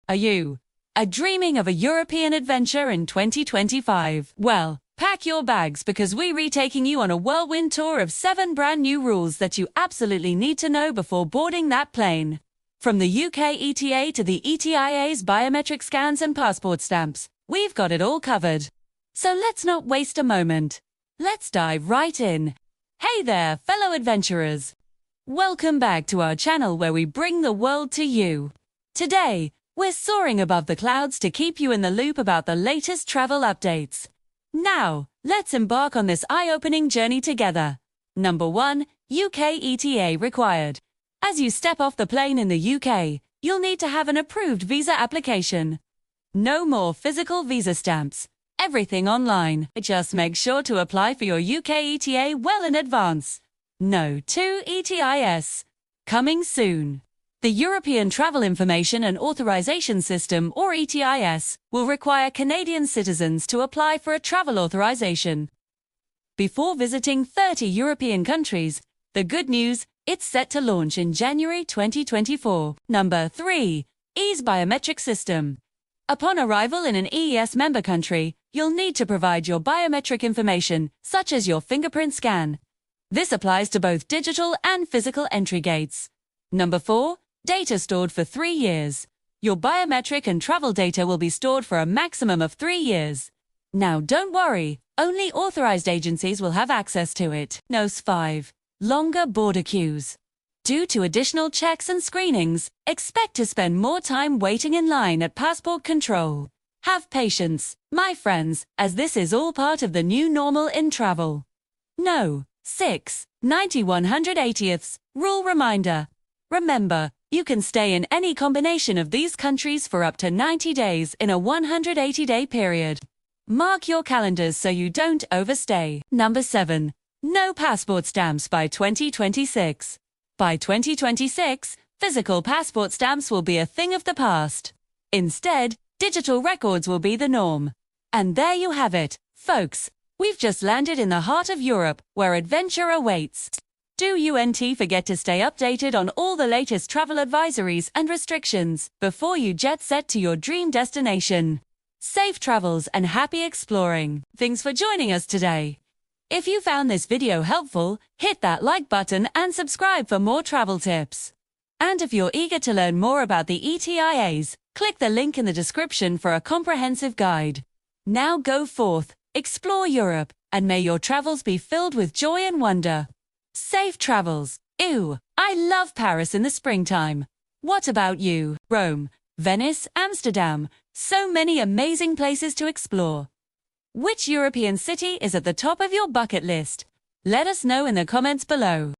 Are you dreaming of a European adventure in 2025? Well, pack your bags because we're retaking you on a whirlwind tour of 7 brand new rules that you absolutely need to know before boarding that plane. From the UK ETA to the ETIAS biometric scans and passport stamps, we've got it all covered. So let's not waste a moment. Let's dive right in. Hey there, fellow adventurers. Welcome back to our channel where we bring the world to you. Today, we're soaring above the clouds to keep you in the loop about the latest travel updates. Now, let's embark on this eye-opening journey together. Number 1, UK ETA required. As you step off the plane in the UK, you'll need to have an approved visa application. No more physical visa stamps. Everything online. Just make sure to apply for your UK ETA well in advance. No to ETIAS. Coming soon. The European Travel Information and Authorization System, or ETIAS, will require Canadian citizens to apply for a travel authorization. Before visiting 30 European countries, the good news, it's set to launch in January 2024. Number 3. EES Biometric System. Upon arrival in an EES member country, you'll need to provide your biometric information, such as your fingerprint scan. This applies to both digital and physical entry gates. Number 4. Data stored for 3 years. Your biometric and travel data will be stored for a maximum of 3 years. Now don't worry, only authorized agencies will have access to it. Number 5. Longer border queues. Due to additional checks and screenings, expect to spend more time waiting in line at passport control. Have patience, my friends, as this is all part of the new normal in travel. No. 6. 90/180ths rule reminder. Remember, you can stay in any combination of these countries for up to 90 days in a 180-day period. Mark your calendars so you don't overstay. Number 7. No passport stamps by 2026. By 2026, physical passport stamps will be a thing of the past. Instead, digital records will be the norm. And there you have it, folks. We've just landed in the heart of Europe, where adventure awaits. Do you forget to stay updated on all the latest travel advisories and restrictions before you jet set to your dream destination. Safe travels and happy exploring. Thanks for joining us today. If you found this video helpful, hit that like button and subscribe for more travel tips. And if you're eager to learn more about the ETIAS, click the link in the description for a comprehensive guide. Now go forth, explore Europe, and may your travels be filled with joy and wonder. Safe travels. Ew, I love Paris in the springtime. What about you? Rome, Venice, Amsterdam, so many amazing places to explore. Which European city is at the top of your bucket list? Let us know in the comments below.